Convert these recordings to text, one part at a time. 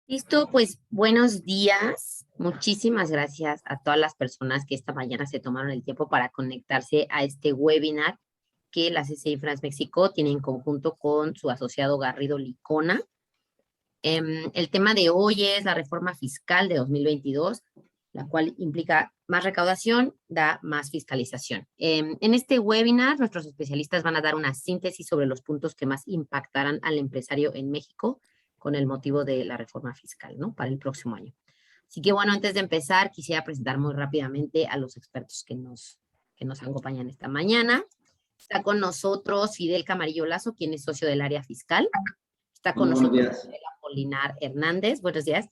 Listo, pues buenos días. Muchísimas gracias a todas las personas que esta mañana se tomaron el tiempo para conectarse a este webinar que la CCI France México tiene en conjunto con su asociado Garrido Licona. El tema de hoy es la reforma fiscal de 2022, la cual implica más recaudación, da más fiscalización. En este webinar, nuestros especialistas van a dar una síntesis sobre los puntos que más impactarán al empresario en México con el motivo de la reforma fiscal, ¿no? Para el próximo año. Así que bueno, antes de empezar, quisiera presentar muy rápidamente a los expertos que nos acompañan esta mañana. Está con nosotros Fidel Camarillo Lazo, quien es socio del área fiscal. Está con Buenos nosotros días. Apolinar Hernández, buenos días,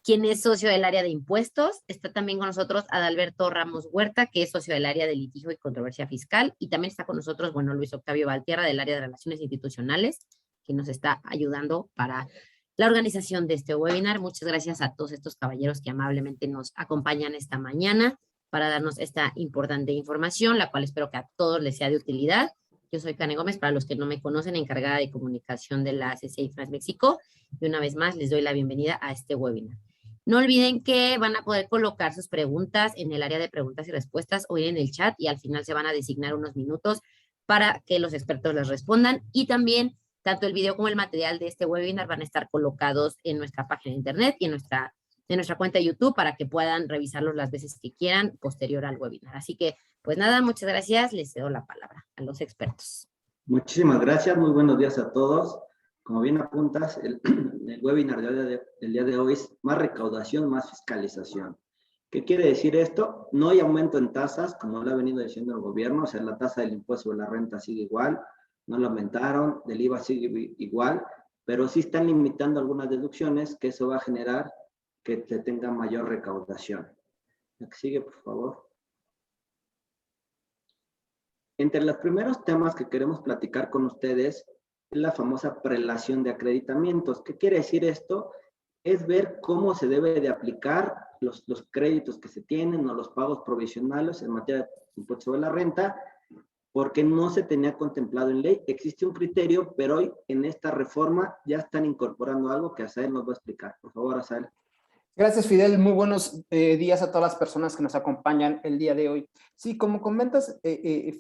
quien es socio del área de impuestos. Está también con nosotros Adalberto Ramos Huerta, que es socio del área de litigio y controversia fiscal. Y también está con nosotros, bueno, Luis Octavio Valtierra, del área de relaciones institucionales, que nos está ayudando para la organización de este webinar. Muchas gracias a todos estos caballeros que amablemente nos acompañan esta mañana para darnos esta importante información, la cual espero que a todos les sea de utilidad. Yo soy Cane Gómez, para los que no me conocen, encargada de comunicación de la CCI France México. Y una vez más, les doy la bienvenida a este webinar. No olviden que van a poder colocar sus preguntas en el área de preguntas y respuestas o en el chat, y al final se van a designar unos minutos para que los expertos les respondan. Y también, tanto el video como el material de este webinar van a estar colocados en nuestra página de internet y en nuestra cuenta de YouTube para que puedan revisarlos las veces que quieran posterior al webinar. Así que, pues nada, muchas gracias. Les cedo la palabra a los expertos. Muchísimas gracias. Muy buenos días a todos. Como bien apuntas, el webinar del día de hoy es más recaudación, más fiscalización. ¿Qué quiere decir esto? No hay aumento en tasas, como lo ha venido diciendo el gobierno. O sea, la tasa del impuesto sobre la renta sigue igual, no la aumentaron, del IVA sigue igual, pero sí están limitando algunas deducciones, que eso va a generar que se tenga mayor recaudación. La que sigue, por favor. Entre los primeros temas que queremos platicar con ustedes es la famosa prelación de acreditamientos. ¿Qué quiere decir esto? Es ver cómo se debe de aplicar los créditos que se tienen o los pagos provisionales en materia de impuesto sobre la renta, porque no se tenía contemplado en ley. Existe un criterio, pero hoy en esta reforma ya están incorporando algo que Asael nos va a explicar. Por favor, Asael. Gracias, Fidel. Muy buenos días a todas las personas que nos acompañan el día de hoy. Sí, como comentas,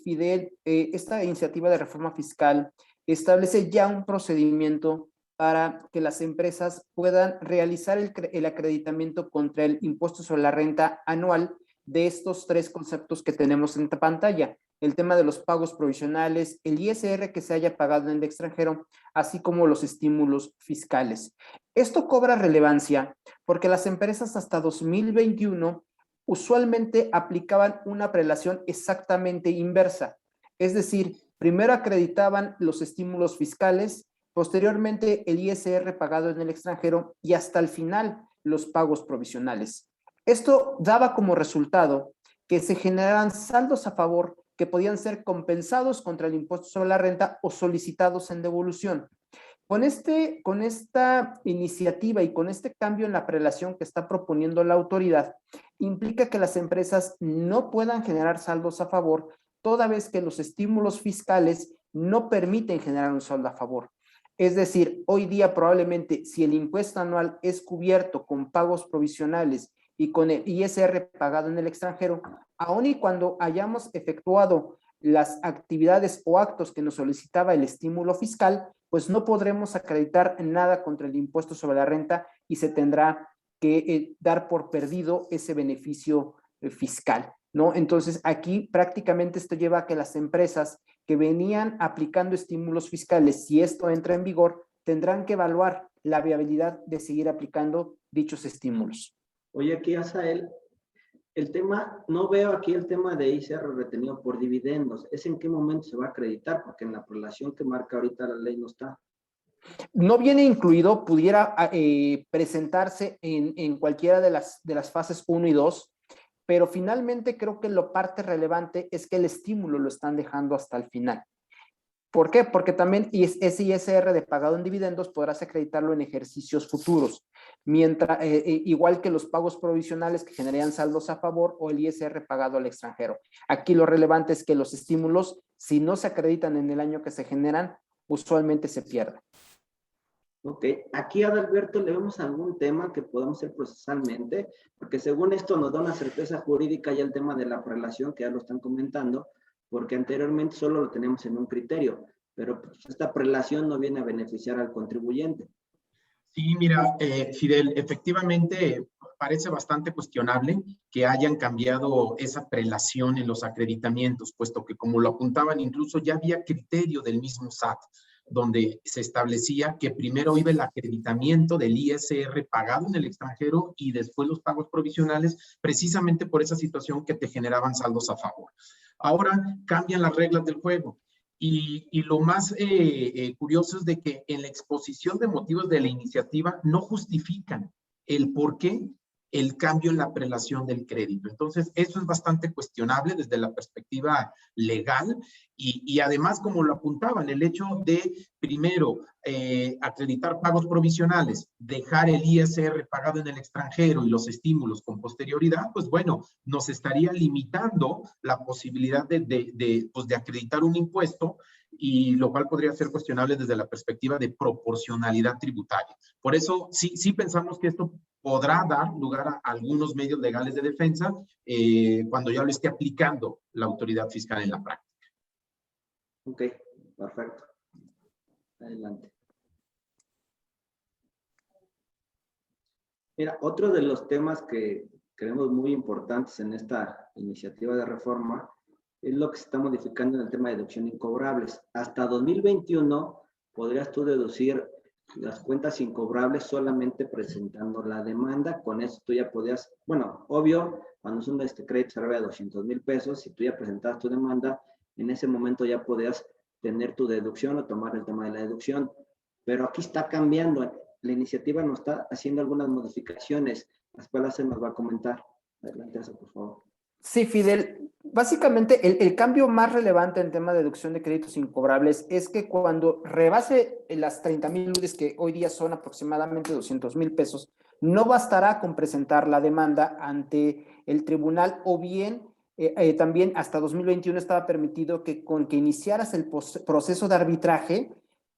Fidel, esta iniciativa de reforma fiscal establece ya un procedimiento para que las empresas puedan realizar el acreditamiento contra el impuesto sobre la renta anual de estos tres conceptos que tenemos en esta pantalla: el tema de los pagos provisionales, el ISR que se haya pagado en el extranjero, así como los estímulos fiscales. Esto cobra relevancia porque las empresas hasta 2021 usualmente aplicaban una prelación exactamente inversa. Es decir, primero acreditaban los estímulos fiscales, posteriormente el ISR pagado en el extranjero y hasta el final los pagos provisionales. Esto daba como resultado que se generaran saldos a favor que podían ser compensados contra el impuesto sobre la renta o solicitados en devolución. Con esta iniciativa y con este cambio en la prelación que está proponiendo la autoridad, implica que las empresas no puedan generar saldos a favor, toda vez que los estímulos fiscales no permiten generar un saldo a favor. Es decir, hoy día probablemente si el impuesto anual es cubierto con pagos provisionales y con el ISR pagado en el extranjero, aun y cuando hayamos efectuado las actividades o actos que nos solicitaba el estímulo fiscal, pues no podremos acreditar nada contra el impuesto sobre la renta y se tendrá que dar por perdido ese beneficio fiscal, ¿no? Entonces, aquí prácticamente esto lleva a que las empresas que venían aplicando estímulos fiscales, si esto entra en vigor, tendrán que evaluar la viabilidad de seguir aplicando dichos estímulos. Oye, aquí, Asael, el tema, no veo aquí el tema de ISR retenido por dividendos. ¿Es en qué momento se va a acreditar? Porque en la prelación que marca ahorita la ley no está. No viene incluido, pudiera presentarse en cualquiera de las fases 1 y 2, pero finalmente creo que lo parte relevante es que el estímulo lo están dejando hasta el final. ¿Por qué? Porque también ese ISR de pagado en dividendos podrás acreditarlo en ejercicios futuros, mientras, igual que los pagos provisionales que generarían saldos a favor o el ISR pagado al extranjero. Aquí lo relevante es que los estímulos, si no se acreditan en el año que se generan, usualmente se pierden. Ok, aquí a Adalberto le vemos algún tema que podamos hacer procesalmente, porque según esto nos da una certeza jurídica ya el tema de la prelación, que ya lo están comentando, porque anteriormente solo lo tenemos en un criterio, pero pues, esta prelación no viene a beneficiar al contribuyente. Sí, mira, Fidel, efectivamente parece bastante cuestionable que hayan cambiado esa prelación en los acreditamientos, puesto que como lo apuntaban, incluso ya había criterio del mismo SAT, donde se establecía que primero iba el acreditamiento del ISR pagado en el extranjero y después los pagos provisionales, precisamente por esa situación que te generaban saldos a favor. Ahora cambian las reglas del juego. Y lo más curioso es de que en la exposición de motivos de la iniciativa no justifican el por qué el cambio en la prelación del crédito. Entonces, eso es bastante cuestionable desde la perspectiva legal y además, como lo apuntaban, el hecho de, primero, acreditar pagos provisionales, dejar el ISR pagado en el extranjero y los estímulos con posterioridad, pues bueno, nos estaría limitando la posibilidad de acreditar un impuesto, y lo cual podría ser cuestionable desde la perspectiva de proporcionalidad tributaria. Por eso, sí pensamos que esto podrá dar lugar a algunos medios legales de defensa cuando ya lo esté aplicando la autoridad fiscal en la práctica. Ok, perfecto. Adelante. Mira, otro de los temas que creemos muy importantes en esta iniciativa de reforma es lo que se está modificando en el tema de deducción incobrables. Hasta 2021 podrías tú deducir las cuentas incobrables solamente presentando la demanda. Con eso tú ya podías, bueno, obvio, cuando es un crédito arriba de 200,000 pesos, si tú ya presentabas tu demanda, en ese momento ya podías tener tu deducción o tomar el tema de la deducción. Pero aquí está cambiando. La iniciativa nos está haciendo algunas modificaciones, las cuales se nos va a comentar. Adelante, por favor. Sí, Fidel. Básicamente, el cambio más relevante en tema de deducción de créditos incobrables es que cuando rebase las 30,000 UDIs, que hoy día son aproximadamente 200,000 pesos, no bastará con presentar la demanda ante el tribunal o bien también hasta 2021 estaba permitido que con que iniciaras el proceso de arbitraje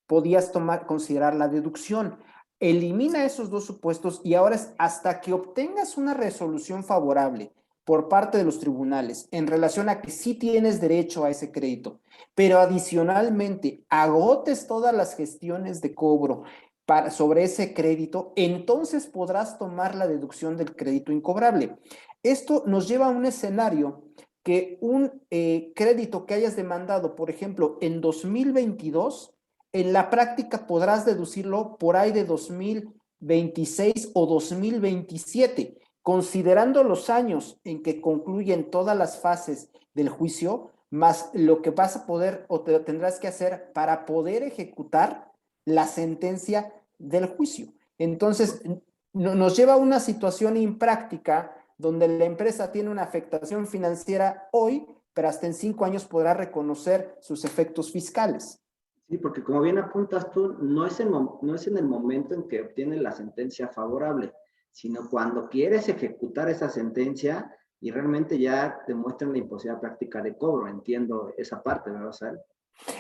podías considerar la deducción. Elimina esos dos supuestos y ahora es hasta que obtengas una resolución favorable por parte de los tribunales en relación a que sí tienes derecho a ese crédito, pero adicionalmente agotes todas las gestiones de cobro sobre ese crédito, entonces podrás tomar la deducción del crédito incobrable. Esto nos lleva a un escenario que un crédito que hayas demandado, por ejemplo, en 2022, en la práctica podrás deducirlo por ahí de 2026 o 2027. Considerando los años en que concluyen todas las fases del juicio, más lo que vas a poder o te tendrás que hacer para poder ejecutar la sentencia del juicio. Entonces, nos lleva a una situación impráctica donde la empresa tiene una afectación financiera hoy, pero hasta en 5 años podrá reconocer sus efectos fiscales. Sí, porque como bien apuntas tú, no es en el momento en que obtienes la sentencia favorable, sino cuando quieres ejecutar esa sentencia y realmente ya demuestran la imposibilidad práctica de cobro. Entiendo esa parte, ¿verdad, Sal?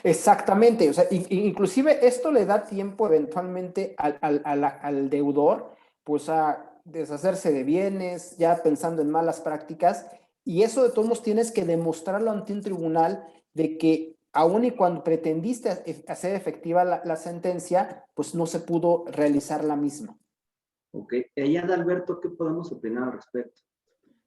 Exactamente, o sea, inclusive esto le da tiempo eventualmente al deudor, pues a deshacerse de bienes, ya pensando en malas prácticas, y eso de todos modos tienes que demostrarlo ante un tribunal de que aun y cuando pretendiste hacer efectiva la sentencia, pues no se pudo realizar la misma. Ok, y Adalberto, ¿qué podemos opinar al respecto?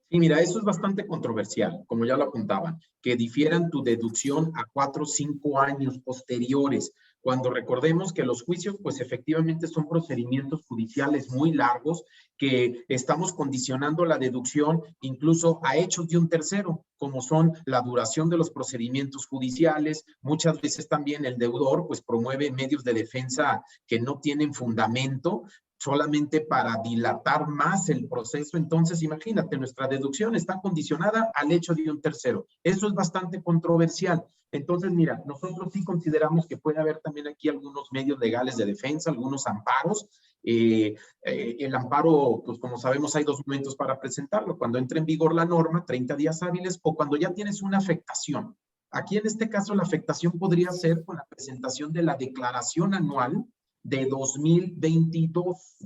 Sí, mira, eso es bastante controversial, como ya lo apuntaban, que difieran tu deducción a 4 o 5 años posteriores, cuando recordemos que los juicios, pues efectivamente son procedimientos judiciales muy largos, que estamos condicionando la deducción incluso a hechos de un tercero, como son la duración de los procedimientos judiciales. Muchas veces también el deudor, pues promueve medios de defensa que no tienen fundamento, solamente para dilatar más el proceso. Entonces, imagínate, nuestra deducción está condicionada al hecho de un tercero. Eso es bastante controversial. Entonces, mira, nosotros sí consideramos que puede haber también aquí algunos medios legales de defensa, algunos amparos. El amparo, pues como sabemos, hay 2 momentos para presentarlo. Cuando entre en vigor la norma, 30 días hábiles, o cuando ya tienes una afectación. Aquí en este caso la afectación podría ser con la presentación de la declaración anual de 2022,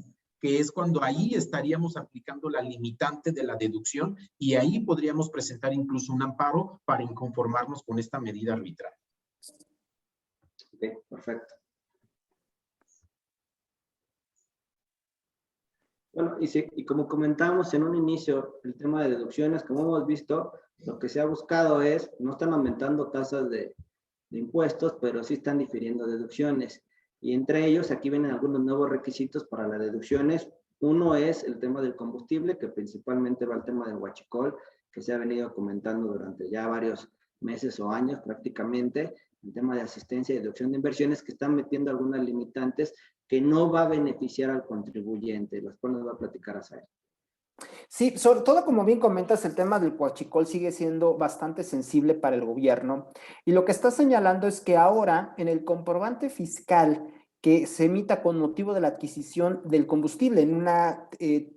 que es cuando ahí estaríamos aplicando la limitante de la deducción y ahí podríamos presentar incluso un amparo para inconformarnos con esta medida arbitral. Ok, perfecto. Bueno, y como comentábamos en un inicio, el tema de deducciones, como hemos visto, lo que se ha buscado es, no están aumentando tasas de impuestos, pero sí están difiriendo deducciones. Y entre ellos, aquí vienen algunos nuevos requisitos para las deducciones. Uno es el tema del combustible, que principalmente va al tema del huachicol, que se ha venido comentando durante ya varios meses o años prácticamente. El tema de asistencia y deducción de inversiones, que están metiendo algunas limitantes que no va a beneficiar al contribuyente, las cuales nos va a platicar Azael. Sí, sobre todo como bien comentas, el tema del huachicol sigue siendo bastante sensible para el gobierno y lo que está señalando es que ahora en el comprobante fiscal que se emita con motivo de la adquisición del combustible en una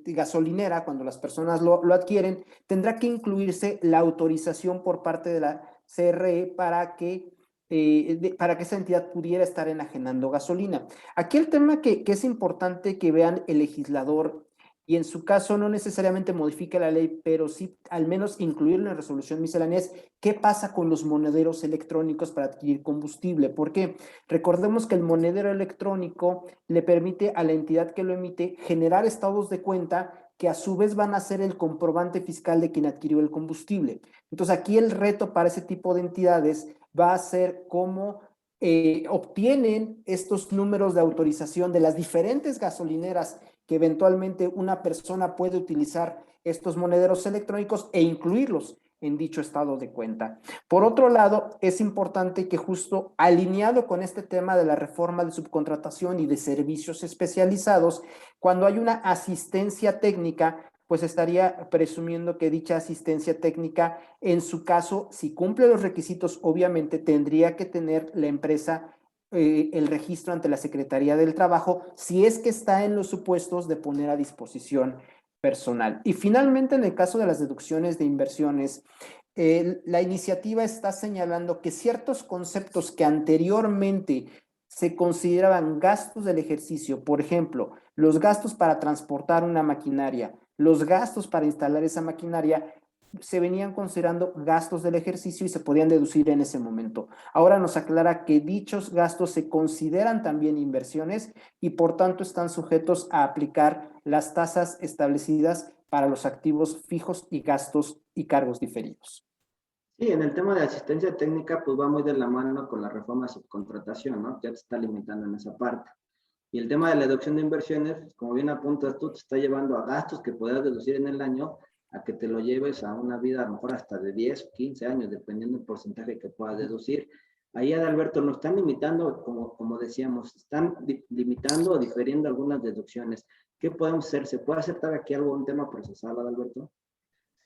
gasolinera, cuando las personas lo adquieren, tendrá que incluirse la autorización por parte de la CRE para que esa entidad pudiera estar enajenando gasolina. Aquí el tema que es importante que vean el legislador y en su caso no necesariamente modifique la ley, pero sí al menos incluirlo en resolución miscelánea, es qué pasa con los monederos electrónicos para adquirir combustible. ¿Por qué? Recordemos que el monedero electrónico le permite a la entidad que lo emite generar estados de cuenta que a su vez van a ser el comprobante fiscal de quien adquirió el combustible. Entonces aquí el reto para ese tipo de entidades va a ser cómo obtienen estos números de autorización de las diferentes gasolineras que eventualmente una persona puede utilizar estos monederos electrónicos e incluirlos en dicho estado de cuenta. Por otro lado, es importante que justo alineado con este tema de la reforma de subcontratación y de servicios especializados, cuando hay una asistencia técnica, pues estaría presumiendo que dicha asistencia técnica, en su caso, si cumple los requisitos, obviamente tendría que tener la empresa el registro ante la Secretaría del Trabajo, si es que está en los supuestos de poner a disposición personal. Y finalmente, en el caso de las deducciones de inversiones, la iniciativa está señalando que ciertos conceptos que anteriormente se consideraban gastos del ejercicio, por ejemplo, los gastos para transportar una maquinaria, los gastos para instalar esa maquinaria, se venían considerando gastos del ejercicio y se podían deducir en ese momento. Ahora nos aclara que dichos gastos se consideran también inversiones y por tanto están sujetos a aplicar las tasas establecidas para los activos fijos y gastos y cargos diferidos. Sí, en el tema de asistencia técnica, pues va muy de la mano con la reforma de subcontratación, ¿no? Ya te está limitando en esa parte. Y el tema de la deducción de inversiones, como bien apuntas tú, te está llevando a gastos que puedas deducir en el año, a que te lo lleves a una vida a lo mejor hasta de 10 o 15 años, dependiendo del porcentaje que puedas deducir. Ahí, Adalberto, nos están limitando, como decíamos, están limitando o diferiendo algunas deducciones. ¿Qué podemos hacer? ¿Se puede aceptar aquí algún tema procesal, Adalberto?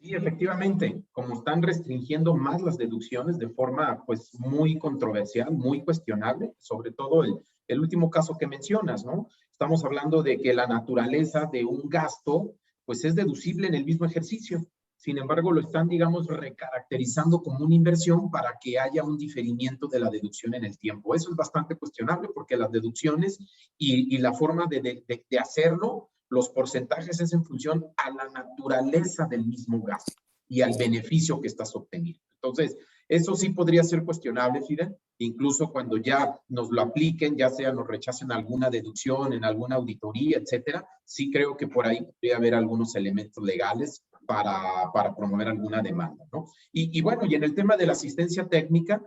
Sí, efectivamente, como están restringiendo más las deducciones de forma pues muy controversial, muy cuestionable, sobre todo el último caso que mencionas, ¿no? Estamos hablando de que la naturaleza de un gasto pues es deducible en el mismo ejercicio. Sin embargo, lo están, digamos, recaracterizando como una inversión para que haya un diferimiento de la deducción en el tiempo. Eso es bastante cuestionable porque las deducciones y la forma de hacerlo, los porcentajes es en función a la naturaleza del mismo gasto y al beneficio que estás obteniendo. Entonces, eso sí podría ser cuestionable, Fidel, incluso cuando ya nos lo apliquen, ya sea nos rechacen alguna deducción en alguna auditoría, etcétera, sí creo que por ahí podría haber algunos elementos legales para promover alguna demanda, ¿no? Y bueno, y en el tema de la asistencia técnica,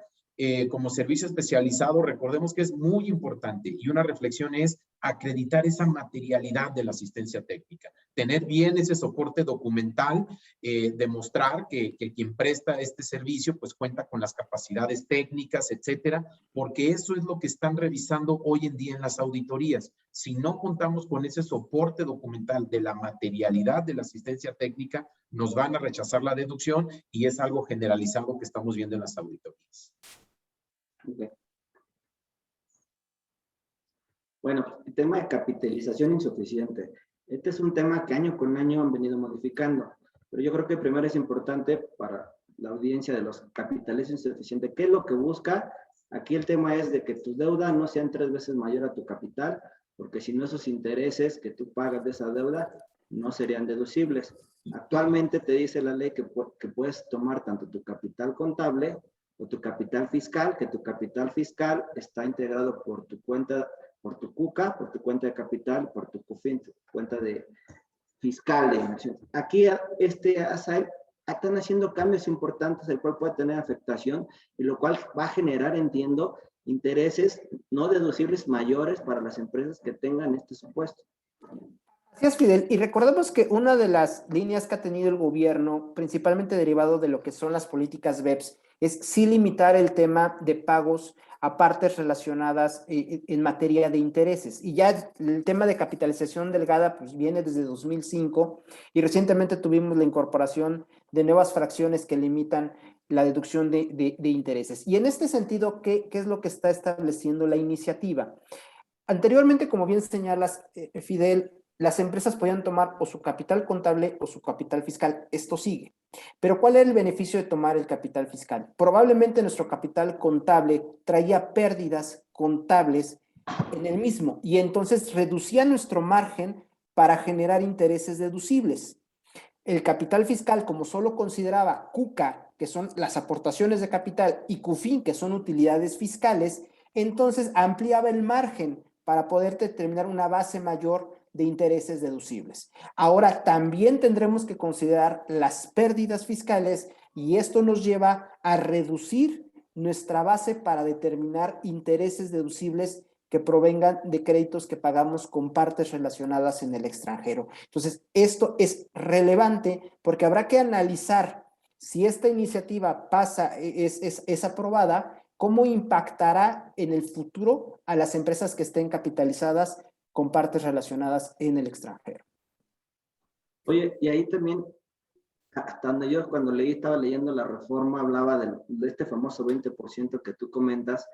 como servicio especializado, recordemos que es muy importante y una reflexión es acreditar esa materialidad de la asistencia técnica, tener bien ese soporte documental, demostrar que quien presta este servicio pues cuenta con las capacidades técnicas, etcétera, porque eso es lo que están revisando hoy en día en las auditorías. Si no contamos con ese soporte documental de la materialidad de la asistencia técnica, nos van a rechazar la deducción y es algo generalizado que estamos viendo en las auditorías. Okay. Bueno, el tema de capitalización insuficiente. Este es un tema que año con año han venido modificando, pero yo creo que primero es importante para la audiencia de los capitales insuficientes. ¿Qué es lo que busca? Aquí el tema es de que tu deuda no sean 3 veces mayor a tu capital porque si no esos intereses que tú pagas de esa deuda no serían deducibles. Actualmente te dice la ley que puedes tomar tanto tu capital contable o tu capital fiscal, que tu capital fiscal está integrado por tu cuenta, por tu CUCA, por tu cuenta de capital, por tu CUFIN, tu cuenta de fiscal de inversión. Aquí están haciendo cambios importantes, el cual puede tener afectación, y lo cual va a generar, entiendo, intereses no deducibles mayores para las empresas que tengan este supuesto. Así es, Fidel. Y recordemos que una de las líneas que ha tenido el gobierno, principalmente derivado de lo que son las políticas BEPS, es sí limitar el tema de pagos a partes relacionadas en materia de intereses. Y ya el tema de capitalización delgada pues viene desde 2005 y recientemente tuvimos la incorporación de nuevas fracciones que limitan la deducción de intereses. Y en este sentido, ¿qué es lo que está estableciendo la iniciativa? Anteriormente, como bien señalas, Fidel, las empresas podían tomar o su capital contable o su capital fiscal. Esto sigue. Pero ¿cuál era el beneficio de tomar el capital fiscal? Probablemente nuestro capital contable traía pérdidas contables en el mismo y entonces reducía nuestro margen para generar intereses deducibles. El capital fiscal, como solo consideraba CUCA, que son las aportaciones de capital, y CUFIN, que son utilidades fiscales, entonces ampliaba el margen para poder determinar una base mayor de intereses deducibles. Ahora también tendremos que considerar las pérdidas fiscales y esto nos lleva a reducir nuestra base para determinar intereses deducibles que provengan de créditos que pagamos con partes relacionadas en el extranjero. Entonces, esto es relevante porque habrá que analizar si esta iniciativa es aprobada, cómo impactará en el futuro a las empresas que estén capitalizadas con partes relacionadas en el extranjero. Oye, y ahí también, hasta donde yo cuando estaba leyendo la reforma, hablaba de este famoso 20% que tú comentas,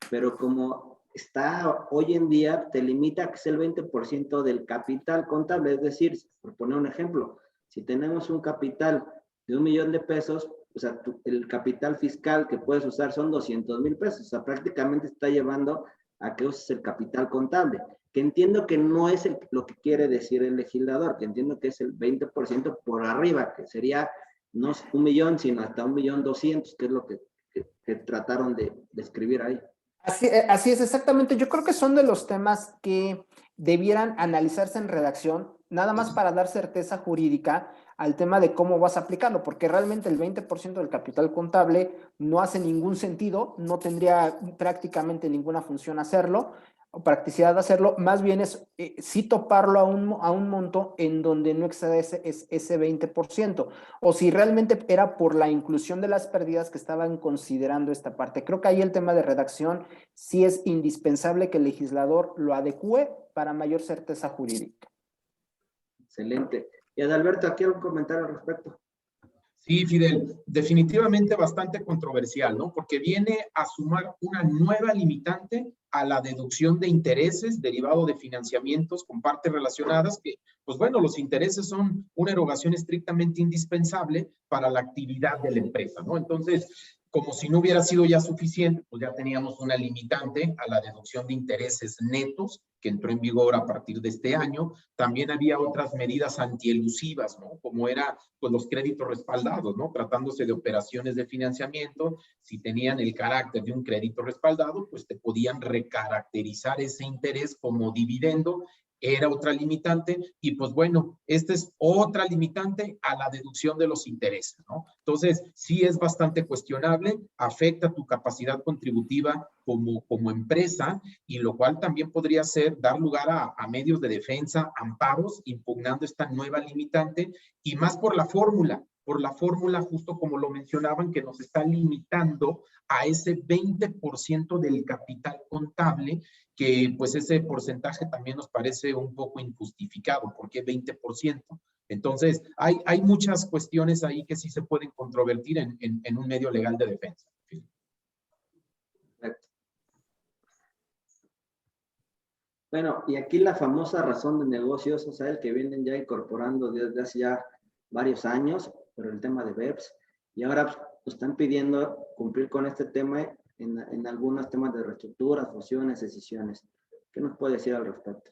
pero como está hoy en día, te limita a que sea el 20% del capital contable, es decir, por poner un ejemplo, si tenemos un capital de 1 millón de pesos, o sea, el capital fiscal que puedes usar son 200,000 pesos, o sea, prácticamente está llevando a que uses el capital contable, que entiendo que no es lo que quiere decir el legislador, que entiendo que es el 20% por arriba, que sería no 1 millón, sino hasta 1.200.000, que es lo que trataron de escribir ahí. Así es, exactamente. Yo creo que son de los temas que debieran analizarse en redacción, nada más para dar certeza jurídica al tema de cómo vas a aplicarlo, porque realmente el 20% del capital contable no hace ningún sentido, no tendría prácticamente ninguna función hacerlo, o practicidad de hacerlo, más bien es sí toparlo a un monto en donde no exceda ese 20%, o si realmente era por la inclusión de las pérdidas que estaban considerando esta parte. Creo que ahí el tema de redacción sí es indispensable que el legislador lo adecue para mayor certeza jurídica. Excelente. Y Adalberto, ¿aquí algún comentario al respecto? Sí, Fidel, definitivamente bastante controversial, ¿no? Porque viene a sumar una nueva limitante a la deducción de intereses derivado de financiamientos con partes relacionadas que, pues bueno, los intereses son una erogación estrictamente indispensable para la actividad de la empresa, ¿no? Entonces, como si no hubiera sido ya suficiente, pues ya teníamos una limitante a la deducción de intereses netos que entró en vigor a partir de este año. También había otras medidas antielusivas, ¿no? Como era, pues, los créditos respaldados, ¿no? Tratándose de operaciones de financiamiento, si tenían el carácter de un crédito respaldado, pues te podían recaracterizar ese interés como dividendo. Era otra limitante y pues bueno, esta es otra limitante a la deducción de los intereses, ¿no? Entonces, sí es bastante cuestionable, afecta tu capacidad contributiva como empresa y lo cual también podría dar lugar a medios de defensa, amparos, impugnando esta nueva limitante y más por la fórmula justo como lo mencionaban, que nos está limitando a ese 20% del capital contable, que pues ese porcentaje también nos parece un poco injustificado. ¿Por qué 20%? Entonces, hay muchas cuestiones ahí que sí se pueden controvertir en un medio legal de defensa. Perfecto. Bueno, y aquí la famosa razón de negocios, o sea, el que vienen ya incorporando desde hace ya varios años, pero el tema de BEPS, y ahora pues, están pidiendo cumplir con este tema en algunos temas de reestructuras, fusiones, escisiones. ¿Qué nos puede decir al respecto?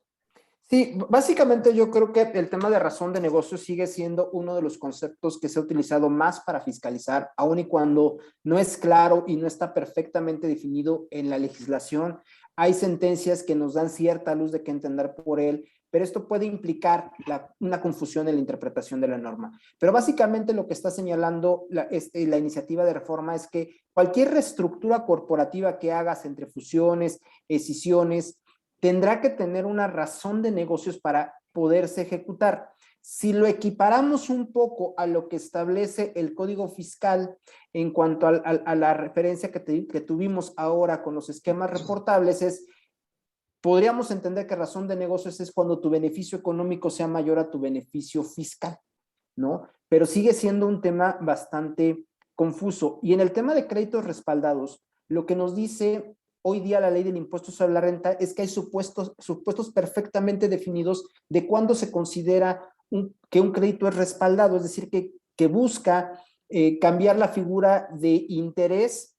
Sí, básicamente yo creo que el tema de razón de negocio sigue siendo uno de los conceptos que se ha utilizado más para fiscalizar, aun y cuando no es claro y no está perfectamente definido en la legislación. Hay sentencias que nos dan cierta luz de qué entender por él, pero esto puede implicar una confusión en la interpretación de la norma. Pero básicamente lo que está señalando la iniciativa de reforma es que cualquier reestructura corporativa que hagas entre fusiones, escisiones, tendrá que tener una razón de negocios para poderse ejecutar. Si lo equiparamos un poco a lo que establece el Código Fiscal en cuanto a la referencia que tuvimos ahora con los esquemas reportables, podríamos entender que razón de negocios es cuando tu beneficio económico sea mayor a tu beneficio fiscal, ¿no? Pero sigue siendo un tema bastante confuso. Y en el tema de créditos respaldados, lo que nos dice hoy día la ley del impuesto sobre la renta es que hay supuestos perfectamente definidos de cuándo se considera que un crédito es respaldado, es decir, que busca cambiar la figura de interés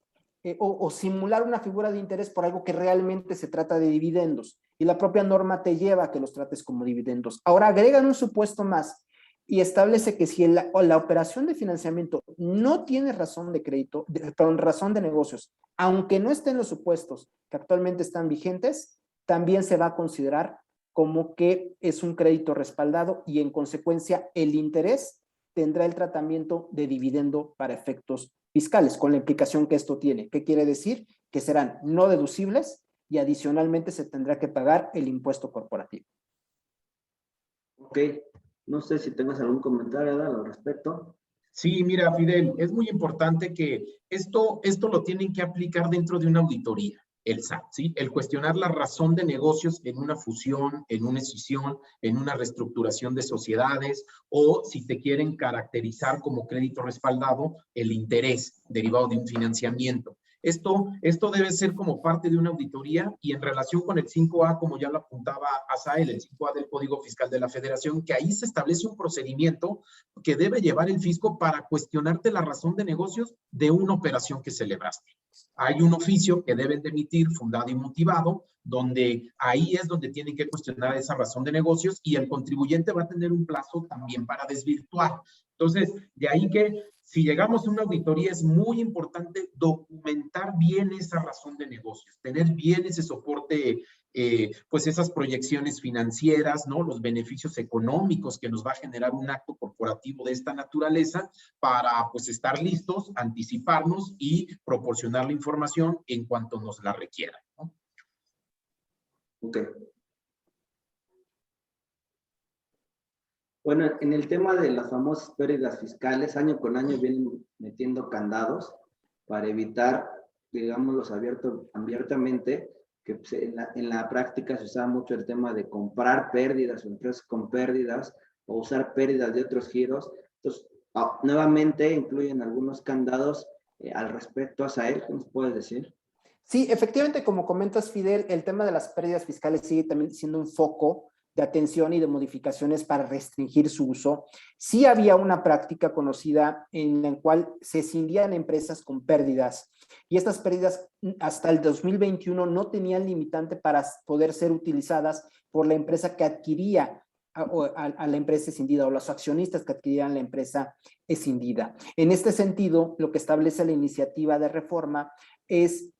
o simular una figura de interés por algo que realmente se trata de dividendos. Y la propia norma te lleva a que los trates como dividendos. Ahora agregan un supuesto más y establece que si la operación de financiamiento no tiene razón de crédito, perdón, razón de negocios, aunque no estén los supuestos que actualmente están vigentes, también se va a considerar como que es un crédito respaldado y en consecuencia el interés tendrá el tratamiento de dividendo para efectos fiscales, con la implicación que esto tiene. ¿Qué quiere decir? Que serán no deducibles y adicionalmente se tendrá que pagar el impuesto corporativo. Ok, no sé si tengas algún comentario al respecto. Sí, mira, Fidel, es muy importante que esto lo tienen que aplicar dentro de una auditoría, el SAT, ¿sí? El cuestionar la razón de negocios en una fusión, en una escisión, en una reestructuración de sociedades, o si te quieren caracterizar como crédito respaldado, el interés derivado de un financiamiento. Esto debe ser como parte de una auditoría y en relación con el 5A, como ya lo apuntaba Asael, el 5A del Código Fiscal de la Federación, que ahí se establece un procedimiento que debe llevar el fisco para cuestionarte la razón de negocios de una operación que celebraste. Hay un oficio que deben de emitir, fundado y motivado, donde ahí es donde tienen que cuestionar esa razón de negocios y el contribuyente va a tener un plazo también para desvirtuar. Entonces, de ahí que si llegamos a una auditoría es muy importante documentar bien esa razón de negocios, tener bien ese soporte, pues esas proyecciones financieras, ¿no? Los beneficios económicos que nos va a generar un acto corporativo de esta naturaleza para pues estar listos, anticiparnos y proporcionar la información en cuanto nos la requieran, ¿no? Ok. Bueno, en el tema de las famosas pérdidas fiscales, año con año vienen metiendo candados para evitar, digámoslos abiertamente, que pues, en la práctica se usaba mucho el tema de comprar pérdidas o empresas con pérdidas o usar pérdidas de otros giros. Entonces, nuevamente incluyen algunos candados al respecto. Asael, ¿qué nos puedes decir? Sí, efectivamente, como comentas, Fidel, el tema de las pérdidas fiscales sigue también siendo un foco de atención y de modificaciones para restringir su uso. Sí había una práctica conocida en la cual se escindían empresas con pérdidas y estas pérdidas hasta el 2021 no tenían limitante para poder ser utilizadas por la empresa que adquiría a la empresa escindida o los accionistas que adquirían la empresa escindida. En este sentido, lo que establece la iniciativa de reforma es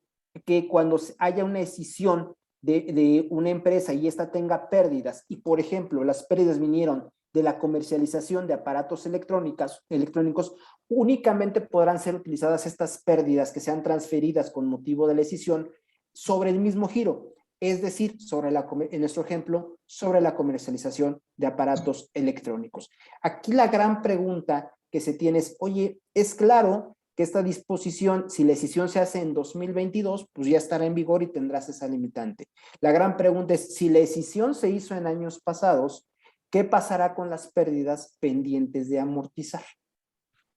que cuando haya una escisión de una empresa y esta tenga pérdidas y, por ejemplo, las pérdidas vinieron de la comercialización de aparatos electrónicos, únicamente podrán ser utilizadas estas pérdidas que sean transferidas con motivo de la escisión sobre el mismo giro, es decir, en nuestro ejemplo, sobre la comercialización de aparatos electrónicos. Aquí la gran pregunta que se tiene es, oye, es claro que esta disposición, si la escisión se hace en 2022, pues ya estará en vigor y tendrás esa limitante. La gran pregunta es, si la escisión se hizo en años pasados, ¿qué pasará con las pérdidas pendientes de amortizar?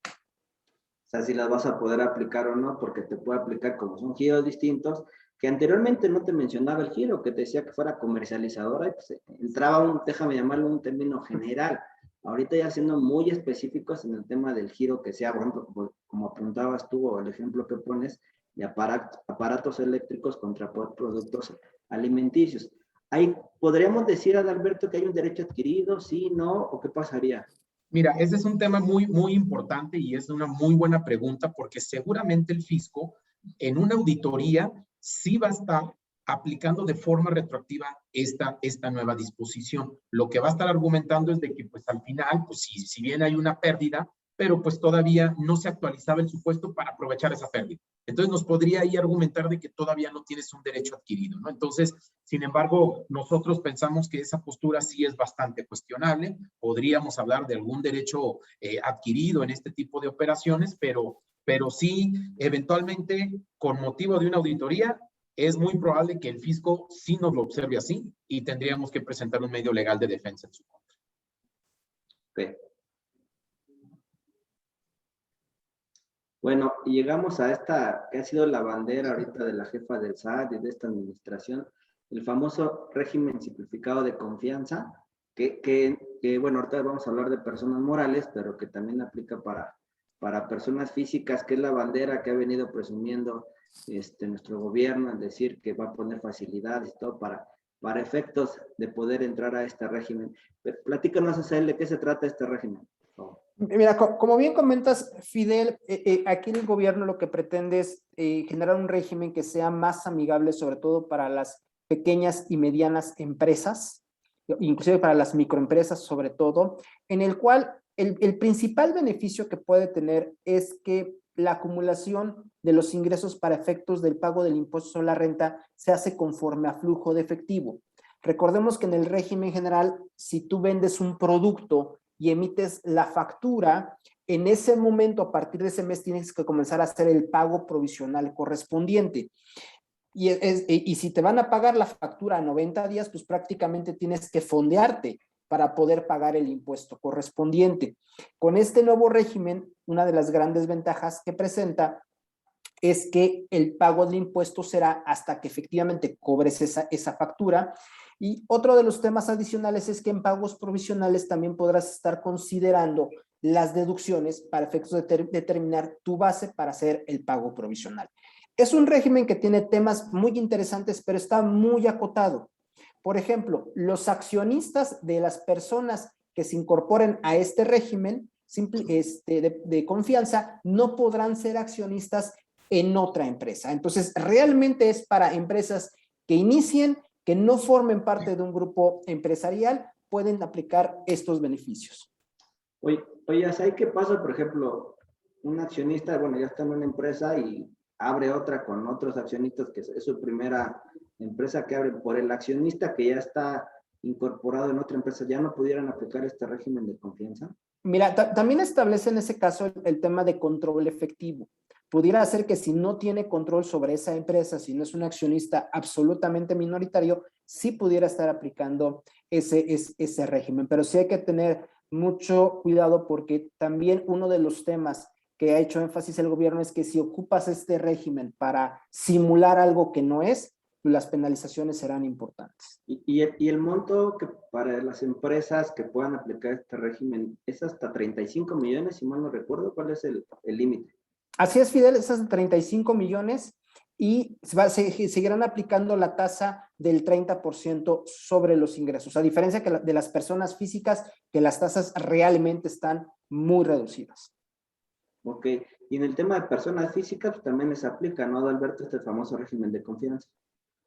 O sea, si las vas a poder aplicar o no, porque te puede aplicar como son giros distintos, que anteriormente no te mencionaba el giro, que te decía que fuera comercializadora, y pues entraba déjame llamarlo un término general. Ahorita ya siendo muy específicos en el tema del giro que sea, por ejemplo, como apuntabas tú o el ejemplo que pones, de aparatos eléctricos contra productos alimenticios. ahí podríamos decir, Adalberto, que hay un derecho adquirido, sí, no, o qué pasaría. Mira, ese es un tema muy, muy importante y es una muy buena pregunta porque seguramente el fisco en una auditoría sí va a estar aplicando de forma retroactiva esta nueva disposición. Lo que va a estar argumentando es de que pues al final, pues si bien hay una pérdida, pero pues todavía no se actualizaba el supuesto para aprovechar esa pérdida. Entonces nos podría ahí argumentar de que todavía no tienes un derecho adquirido, ¿no? Entonces, sin embargo, nosotros pensamos que esa postura sí es bastante cuestionable. Podríamos hablar de algún derecho adquirido en este tipo de operaciones, pero sí, eventualmente, con motivo de una auditoría, es muy probable que el fisco sí nos lo observe así y tendríamos que presentar un medio legal de defensa en su contra. Okay. Bueno, y llegamos a esta que ha sido la bandera ahorita de la jefa del SAT y de esta administración, el famoso régimen simplificado de confianza, que bueno, ahorita vamos a hablar de personas morales, pero que también aplica para personas físicas, que es la bandera que ha venido presumiendo nuestro gobierno, en decir que va a poner facilidades y todo para efectos de poder entrar a este régimen. Pero platícanos, Azael, ¿de qué se trata este régimen? Mira, como bien comentas, Fidel, aquí el gobierno lo que pretende es generar un régimen que sea más amigable, sobre todo para las pequeñas y medianas empresas, inclusive para las microempresas sobre todo, en el cual el principal beneficio que puede tener es que la acumulación de los ingresos para efectos del pago del impuesto sobre la renta se hace conforme a flujo de efectivo. Recordemos que en el régimen general, si tú vendes un producto y emites la factura, en ese momento, a partir de ese mes, tienes que comenzar a hacer el pago provisional correspondiente. Y si te van a pagar la factura a 90 días, pues prácticamente tienes que fondearte para poder pagar el impuesto correspondiente. Con este nuevo régimen, una de las grandes ventajas que presenta es que el pago del impuesto será hasta que efectivamente cobres esa factura. Y otro de los temas adicionales es que en pagos provisionales también podrás estar considerando las deducciones para efectos de determinar tu base para hacer el pago provisional. Es un régimen que tiene temas muy interesantes, pero está muy acotado. Por ejemplo, los accionistas de las personas que se incorporen a este régimen de confianza no podrán ser accionistas en otra empresa. Entonces, realmente es para empresas que inicien, que no formen parte de un grupo empresarial, pueden aplicar estos beneficios. Oye, ¿sabes qué pasa? Por ejemplo, un accionista, bueno, ya está en una empresa y abre otra con otros accionistas, que es su primera empresa que abre. Por el accionista que ya está incorporado en otra empresa, ¿ya no pudieran aplicar este régimen de confianza? Mira, también establece en ese caso el tema de control efectivo. Pudiera ser que si no tiene control sobre esa empresa, si no es un accionista absolutamente minoritario, sí pudiera estar aplicando ese régimen. Pero sí hay que tener mucho cuidado porque también uno de los temas que ha hecho énfasis el gobierno es que si ocupas este régimen para simular algo que no es, las penalizaciones serán importantes. Y el monto que para las empresas que puedan aplicar este régimen es hasta 35 millones, si mal no recuerdo. ¿Cuál es el límite? Así es, Fidel, esas 35 millones y seguirán aplicando la tasa del 30% sobre los ingresos, a diferencia de las personas físicas, que las tasas realmente están muy reducidas. Ok, y en el tema de personas físicas pues, también les aplica, ¿no, Adalberto, este famoso régimen de confianza?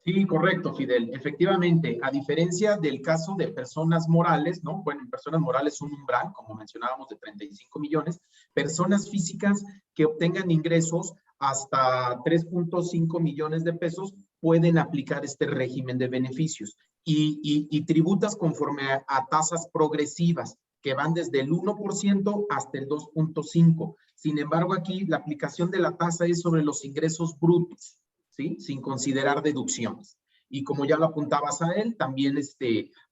Sí, correcto, Fidel. Efectivamente, a diferencia del caso de personas morales, ¿no? Bueno, en personas morales un umbral, como mencionábamos, de 35 millones. Personas físicas que obtengan ingresos hasta 3.5 millones de pesos pueden aplicar este régimen de beneficios y tributas conforme a tasas progresivas que van desde el 1% hasta el 2.5%. Sin embargo, aquí la aplicación de la tasa es sobre los ingresos brutos, ¿sí? Sin considerar deducciones. Y como ya lo apuntabas a él, también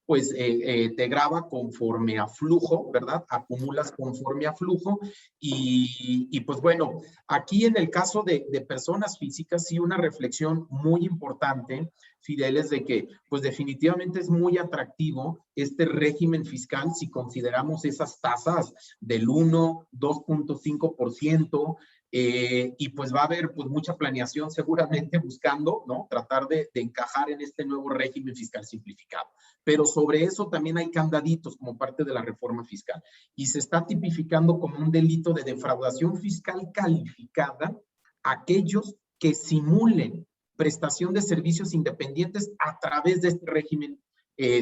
pues te grava conforme a flujo, ¿verdad? Acumulas conforme a flujo y pues bueno, aquí en el caso de personas físicas, sí una reflexión muy importante, Fidel, es de que pues definitivamente es muy atractivo este régimen fiscal si consideramos esas tasas del 1, 2.5%, Y pues va a haber pues mucha planeación seguramente buscando, ¿no? Tratar de encajar en este nuevo régimen fiscal simplificado. Pero sobre eso también hay candaditos como parte de la reforma fiscal. Y se está tipificando como un delito de defraudación fiscal calificada aquellos que simulen prestación de servicios independientes a través de este régimen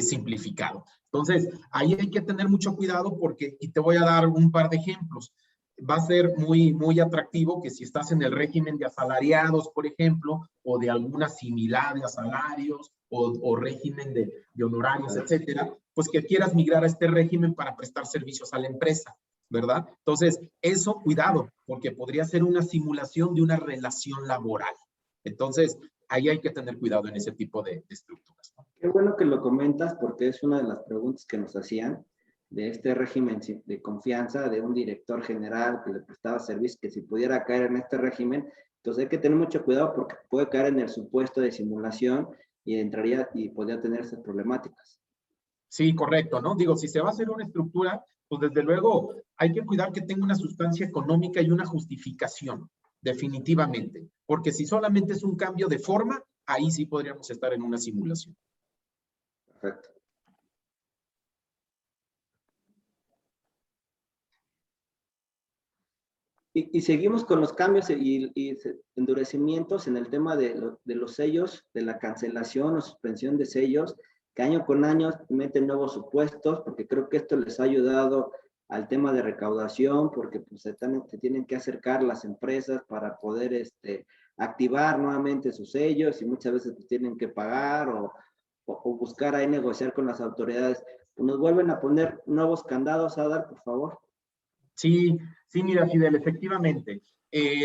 simplificado. Entonces, ahí hay que tener mucho cuidado porque, y te voy a dar un par de ejemplos. Va a ser muy atractivo que si estás en el régimen de asalariados, por ejemplo, o de alguna similar a salarios, o régimen de honorarios, etcétera, pues que quieras migrar a este régimen para prestar servicios a la empresa, ¿verdad? Entonces, eso, cuidado, porque podría ser una simulación de una relación laboral. Entonces, ahí hay que tener cuidado en ese tipo de estructuras, ¿no? Qué bueno que lo comentas porque es una de las preguntas que nos hacían de este régimen de confianza de un director general que le prestaba servicios, que si pudiera caer en este régimen. Entonces hay que tener mucho cuidado porque puede caer en el supuesto de simulación y entraría y podría tener esas problemáticas. Sí, correcto, ¿no? Digo, si se va a hacer una estructura, pues desde luego hay que cuidar que tenga una sustancia económica y una justificación, definitivamente. Porque si solamente es un cambio de forma, ahí sí podríamos estar en una simulación. Perfecto. Y seguimos con los cambios y endurecimientos en el tema de los sellos, de la cancelación o suspensión de sellos, que año con año meten nuevos supuestos, porque creo que esto les ha ayudado al tema de recaudación, porque pues, se tienen que acercar las empresas para poder activar nuevamente sus sellos y muchas veces pues, tienen que pagar o buscar ahí negociar con las autoridades. ¿Nos vuelven a poner nuevos candados, Adal, por favor? Sí, mira, Fidel, efectivamente.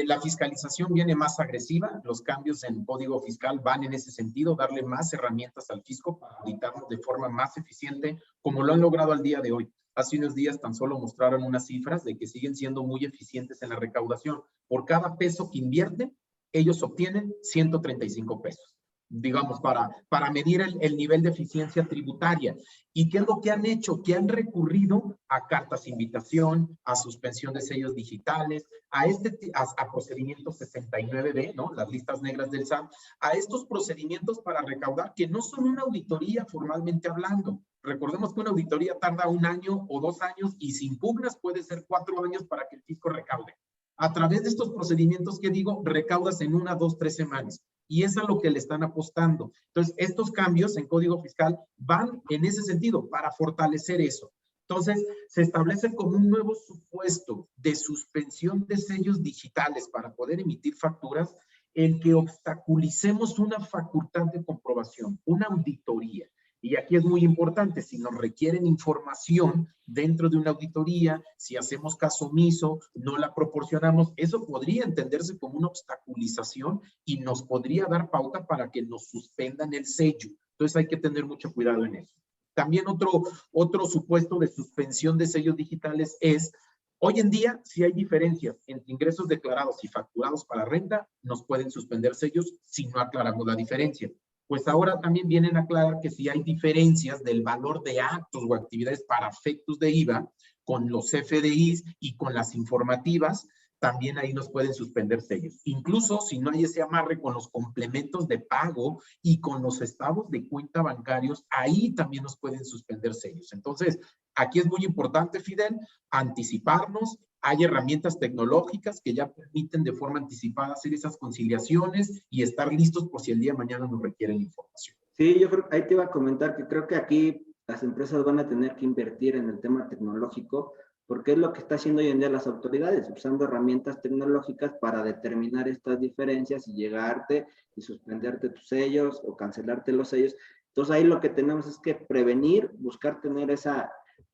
La fiscalización viene más agresiva, los cambios en código fiscal van en ese sentido, darle más herramientas al fisco para auditarnos de forma más eficiente, como lo han logrado al día de hoy. Hace unos días tan solo mostraron unas cifras de que siguen siendo muy eficientes en la recaudación. Por cada peso que invierten, ellos obtienen 135 pesos, digamos, para medir el nivel de eficiencia tributaria. ¿Y qué es lo que han hecho? Que han recurrido a cartas de invitación, a suspensión de sellos digitales, a procedimientos 69B, ¿no? Las listas negras del SAT, a estos procedimientos para recaudar que no son una auditoría formalmente hablando. Recordemos que una auditoría tarda 1 año o 2 años y sin pugnas puede ser 4 años para que el fisco recaude. A través de estos procedimientos que digo, recaudas en 1, 2, 3 semanas. Y es a lo que le están apostando. Entonces, estos cambios en código fiscal van en ese sentido, para fortalecer eso. Entonces, se establece como un nuevo supuesto de suspensión de sellos digitales para poder emitir facturas, el que obstaculicemos una facultad de comprobación, una auditoría. Y aquí es muy importante, si nos requieren información dentro de una auditoría, si hacemos caso omiso, no la proporcionamos, eso podría entenderse como una obstaculización y nos podría dar pauta para que nos suspendan el sello. Entonces hay que tener mucho cuidado en eso. También otro supuesto de suspensión de sellos digitales es, hoy en día, si hay diferencias entre ingresos declarados y facturados para renta, nos pueden suspender sellos si no aclaramos la diferencia. Pues ahora también vienen a aclarar que si hay diferencias del valor de actos o actividades para efectos de IVA con los FDIs y con las informativas, también ahí nos pueden suspender sellos. Incluso si no hay ese amarre con los complementos de pago y con los estados de cuenta bancarios, ahí también nos pueden suspender sellos. Entonces, aquí es muy importante, Fidel, anticiparnos. Hay herramientas tecnológicas que ya permiten de forma anticipada hacer esas conciliaciones y estar listos por si el día de mañana nos requieren información. Sí, yo creo, ahí te iba a comentar que creo que aquí las empresas van a tener que invertir en el tema tecnológico, porque es lo que está haciendo hoy en día las autoridades, usando herramientas tecnológicas para determinar estas diferencias y llegarte y suspenderte tus sellos o cancelarte los sellos. Entonces ahí lo que tenemos es que prevenir, buscar tener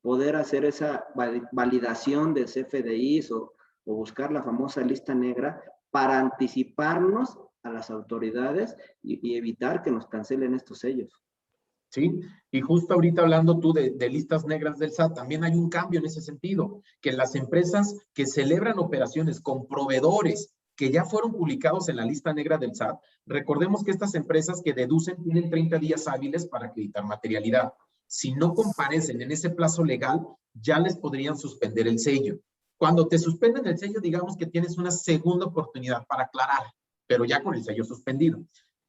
poder hacer esa validación de CFDIs o buscar la famosa lista negra para anticiparnos a las autoridades y evitar que nos cancelen estos sellos. ¿Sí? Y justo ahorita hablando tú de listas negras del SAT, también hay un cambio en ese sentido, que las empresas que celebran operaciones con proveedores que ya fueron publicados en la lista negra del SAT, recordemos que estas empresas que deducen tienen 30 días hábiles para acreditar materialidad. Si no comparecen en ese plazo legal, ya les podrían suspender el sello. Cuando te suspenden el sello, digamos que tienes una segunda oportunidad para aclarar, pero ya con el sello suspendido.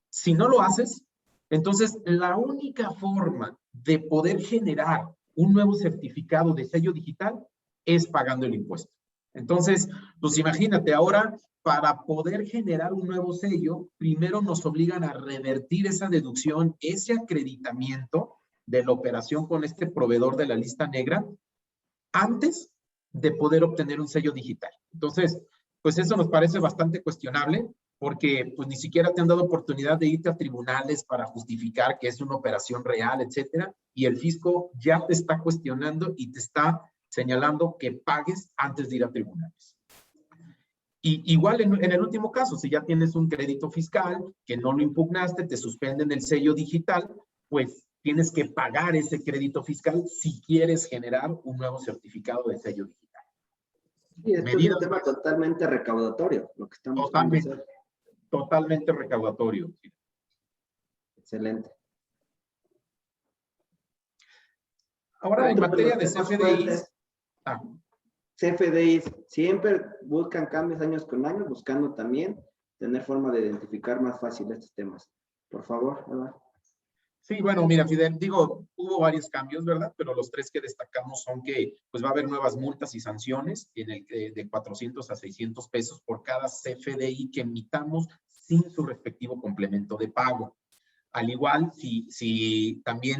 Si no lo haces, entonces la única forma de poder generar un nuevo certificado de sello digital es pagando el impuesto. Entonces, pues imagínate, ahora para poder generar un nuevo sello, primero nos obligan a revertir esa deducción, ese acreditamiento de la operación con este proveedor de la lista negra, antes de poder obtener un sello digital. Entonces, pues eso nos parece bastante cuestionable, porque pues ni siquiera te han dado oportunidad de irte a tribunales para justificar que es una operación real, etcétera, y el fisco ya te está cuestionando y te está señalando que pagues antes de ir a tribunales. Y igual en el último caso, si ya tienes un crédito fiscal que no lo impugnaste, te suspenden el sello digital, pues tienes que pagar ese crédito fiscal si quieres generar un nuevo certificado de sello digital. Sí, esto es un tema totalmente recaudatorio, lo que estamos totalmente, hacer. Totalmente recaudatorio. Excelente. Ahora, en materia de CFDIs, CFDIs siempre buscan cambios años con años, buscando también tener forma de identificar más fácil estos temas. Por favor, Eduardo. Sí, bueno, mira, Fidel, digo, hubo varios cambios, ¿verdad? Pero los tres que destacamos son que pues va a haber nuevas multas y sanciones en el, de 400 a 600 pesos por cada CFDI que emitamos sin su respectivo complemento de pago. Al igual, si también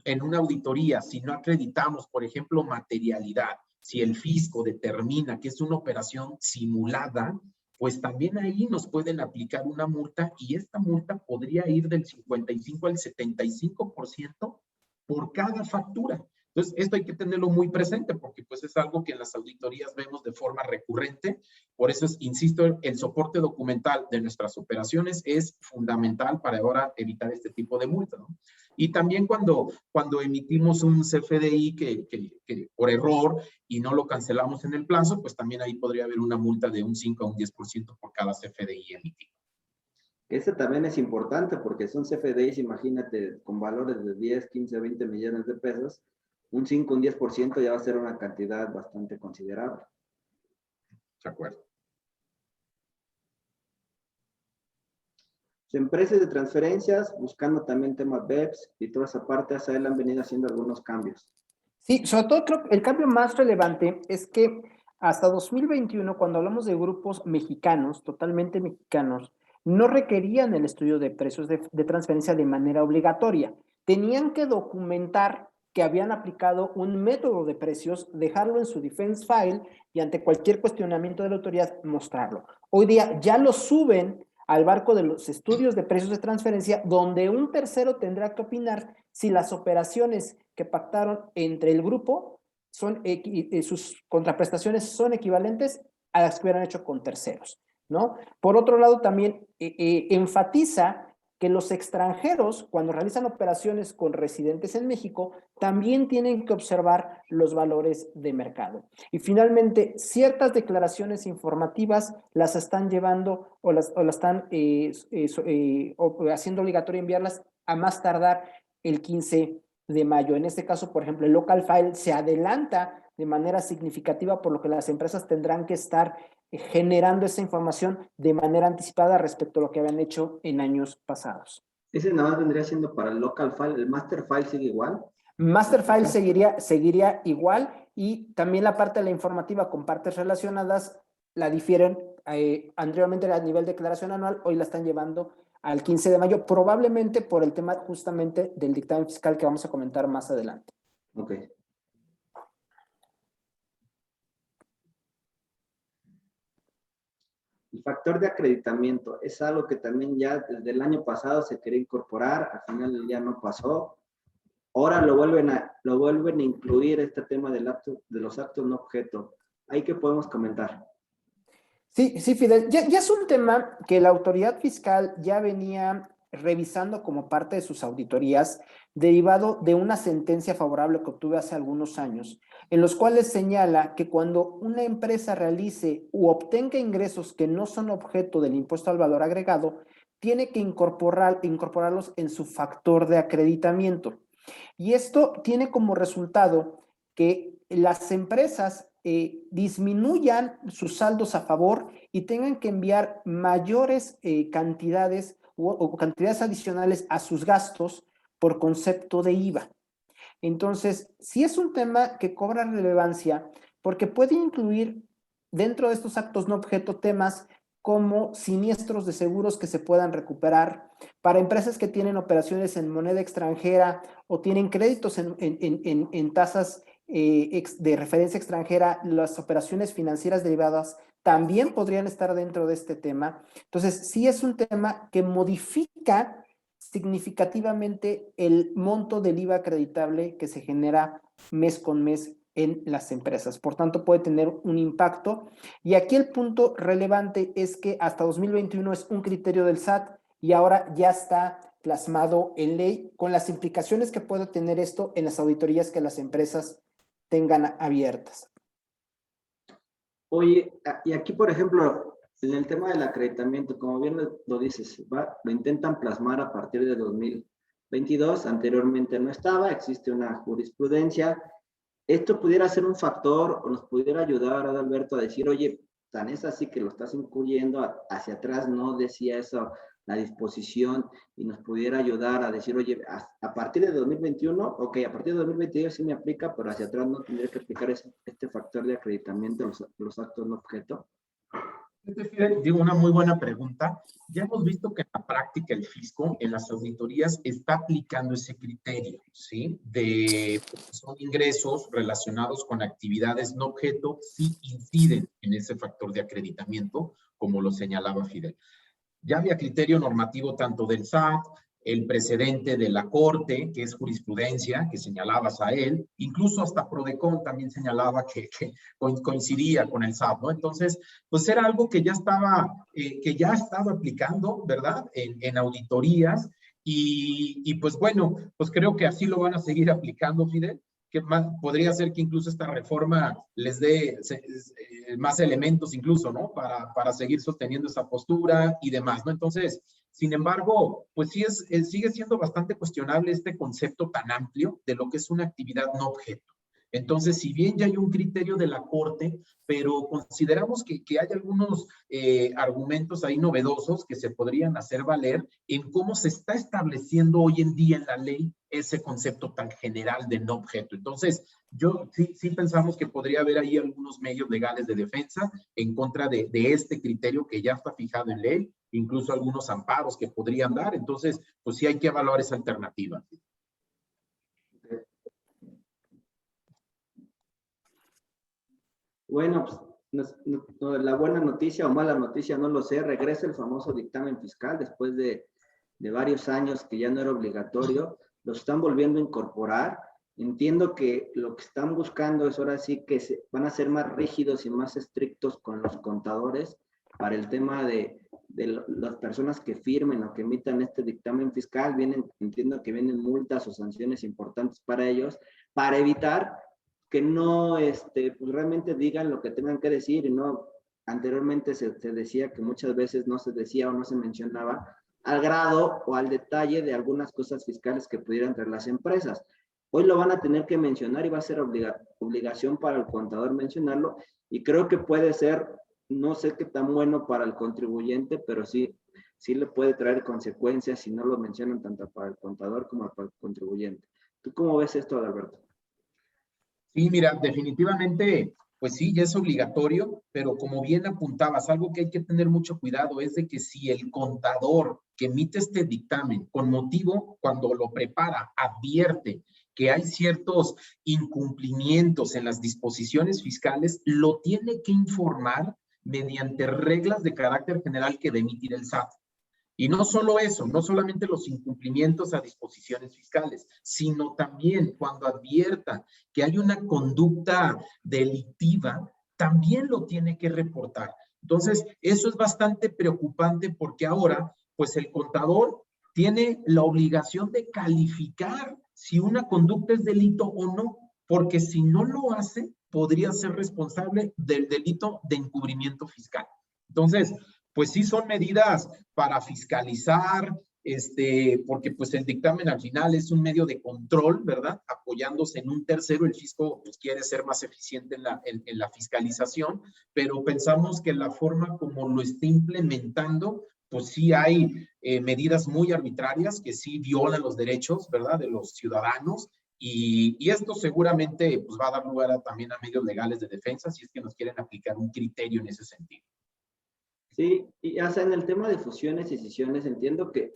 en una auditoría, si no acreditamos, por ejemplo, materialidad, si el fisco determina que es una operación simulada, pues también ahí nos pueden aplicar una multa y esta multa podría ir del 55 al 75% por cada factura. Entonces, esto hay que tenerlo muy presente porque pues es algo que en las auditorías vemos de forma recurrente. Por eso, insisto, el soporte documental de nuestras operaciones es fundamental para ahora evitar este tipo de multas, ¿no? Y también cuando emitimos un CFDI que por error y no lo cancelamos en el plazo, pues también ahí podría haber una multa de un 5 a un 10% por cada CFDI emitido. Este también es importante porque son CFDIs, imagínate, con valores de 10, 15, 20 millones de pesos, un 5, un 10% ya va a ser una cantidad bastante considerable. De acuerdo. Empresas de transferencias, buscando también temas BEPS y toda esa parte, hacia él han venido haciendo algunos cambios. Sí, sobre todo creo que el cambio más relevante es que hasta 2021, cuando hablamos de grupos mexicanos, totalmente mexicanos, no requerían el estudio de precios de transferencia de manera obligatoria. Tenían que documentar que habían aplicado un método de precios, dejarlo en su defense file y ante cualquier cuestionamiento de la autoridad mostrarlo. Hoy día ya lo suben al barco de los estudios de precios de transferencia, donde un tercero tendrá que opinar si las operaciones que pactaron entre el grupo sus contraprestaciones son equivalentes a las que hubieran hecho con terceros, ¿no? Por otro lado, también enfatiza que los extranjeros, cuando realizan operaciones con residentes en México, también tienen que observar los valores de mercado. Y finalmente, ciertas declaraciones informativas las están llevando o las están haciendo obligatorio enviarlas a más tardar el 15 de mayo. En este caso, por ejemplo, el local file se adelanta de manera significativa, por lo que las empresas tendrán que estar generando esa información de manera anticipada respecto a lo que habían hecho en años pasados. Ese nada más vendría siendo para el local file. ¿El master file sigue igual? Master file seguiría igual, y también la parte de la informativa con partes relacionadas la difieren anteriormente a nivel de declaración anual, hoy la están llevando al 15 de mayo, probablemente por el tema justamente del dictamen fiscal que vamos a comentar más adelante. Ok. El factor de acreditamiento es algo que también ya desde el año pasado se quería incorporar, al final del día no pasó. Ahora lo vuelven a incluir este tema de los actos no objeto. ¿Ahí qué podemos comentar? Sí, Fidel, ya es un tema que la autoridad fiscal ya venía revisando como parte de sus auditorías, derivado de una sentencia favorable que obtuve hace algunos años, en los cuales señala que cuando una empresa realice u obtenga ingresos que no son objeto del impuesto al valor agregado, tiene que incorporarlos en su factor de acreditamiento. Y esto tiene como resultado que las empresas disminuyan sus saldos a favor y tengan que enviar mayores cantidades o cantidades adicionales a sus gastos por concepto de IVA. Entonces, sí es un tema que cobra relevancia porque puede incluir dentro de estos actos no objeto temas como siniestros de seguros que se puedan recuperar para empresas que tienen operaciones en moneda extranjera o tienen créditos en tasas de referencia extranjera. Las operaciones financieras derivadas también podrían estar dentro de este tema. Entonces, sí es un tema que modifica significativamente el monto del IVA acreditable que se genera mes con mes en las empresas. Por tanto, puede tener un impacto. Y aquí el punto relevante es que hasta 2021 es un criterio del SAT y ahora ya está plasmado en ley con las implicaciones que puede tener esto en las auditorías que las empresas tengan abiertas. Oye, y aquí, por ejemplo, en el tema del acreditamiento, como bien lo dices, lo intentan plasmar a partir de 2022, anteriormente no estaba, existe una jurisprudencia. Esto pudiera ser un factor o nos pudiera ayudar, Adalberto, a decir, oye, tan es así que lo estás incluyendo hacia atrás, no decía eso la disposición, y nos pudiera ayudar a decir, oye, a partir de 2021, ok, a partir de 2022 sí me aplica, pero hacia atrás no tendría que aplicar este factor de acreditamiento, los actos no objeto. Digo, una muy buena pregunta. Ya hemos visto que en la práctica el fisco, en las auditorías, está aplicando ese criterio, ¿sí? De son ingresos relacionados con actividades no objeto, sí inciden en ese factor de acreditamiento, como lo señalaba Fidel. Ya había criterio normativo tanto del SAT, el precedente de la Corte, que es jurisprudencia, que señalabas a él, incluso hasta Prodecon también señalaba que coincidía con el SAT, ¿no? Entonces, pues era algo que ya estaba aplicando, ¿verdad? En auditorías, y pues bueno, pues creo que así lo van a seguir aplicando, Fidel. Que más, podría ser que incluso esta reforma les dé más elementos incluso, ¿no? Para seguir sosteniendo esa postura y demás, ¿no? Entonces, sin embargo, pues sí sigue siendo bastante cuestionable este concepto tan amplio de lo que es una actividad no objeto. Entonces, si bien ya hay un criterio de la Corte, pero consideramos que hay algunos argumentos ahí novedosos que se podrían hacer valer en cómo se está estableciendo hoy en día en la ley ese concepto tan general de no objeto. Entonces, yo sí pensamos que podría haber ahí algunos medios legales de defensa en contra de este criterio que ya está fijado en ley, incluso algunos amparos que podrían dar. Entonces, pues sí hay que evaluar esa alternativa. Bueno, pues la buena noticia o mala noticia, no lo sé, regresa el famoso dictamen fiscal después de varios años que ya no era obligatorio, lo están volviendo a incorporar. Entiendo que lo que están buscando es ahora sí que van a ser más rígidos y más estrictos con los contadores para el tema de las personas que firmen o que emitan este dictamen fiscal. Entiendo que vienen multas o sanciones importantes para ellos, para evitar que no pues realmente digan lo que tengan que decir, y no, anteriormente se decía que muchas veces no se decía o no se mencionaba al grado o al detalle de algunas cosas fiscales que pudieran traer las empresas. Hoy lo van a tener que mencionar y va a ser obligación para el contador mencionarlo, y creo que puede ser, no sé qué tan bueno para el contribuyente, pero sí le puede traer consecuencias si no lo mencionan tanto para el contador como para el contribuyente. ¿Tú cómo ves esto, Adalberto? Sí, mira, definitivamente, pues sí, ya es obligatorio, pero como bien apuntabas, algo que hay que tener mucho cuidado es de que si el contador que emite este dictamen con motivo, cuando lo prepara, advierte que hay ciertos incumplimientos en las disposiciones fiscales, lo tiene que informar mediante reglas de carácter general que debe emitir el SAT. Y no solo eso, no solamente los incumplimientos a disposiciones fiscales, sino también cuando advierta que hay una conducta delictiva, también lo tiene que reportar. Entonces, eso es bastante preocupante porque ahora, pues el contador tiene la obligación de calificar si una conducta es delito o no, porque si no lo hace, podría ser responsable del delito de encubrimiento fiscal. Entonces, pues sí son medidas para fiscalizar, porque pues el dictamen al final es un medio de control, ¿verdad? Apoyándose en un tercero, el fisco pues quiere ser más eficiente en la fiscalización, pero pensamos que la forma como lo está implementando, pues sí hay medidas muy arbitrarias que sí violan los derechos, ¿verdad? De los ciudadanos. Y esto seguramente pues, va a dar lugar también a medios legales de defensa si es que nos quieren aplicar un criterio en ese sentido. Sí, y hasta en el tema de fusiones y escisiones entiendo que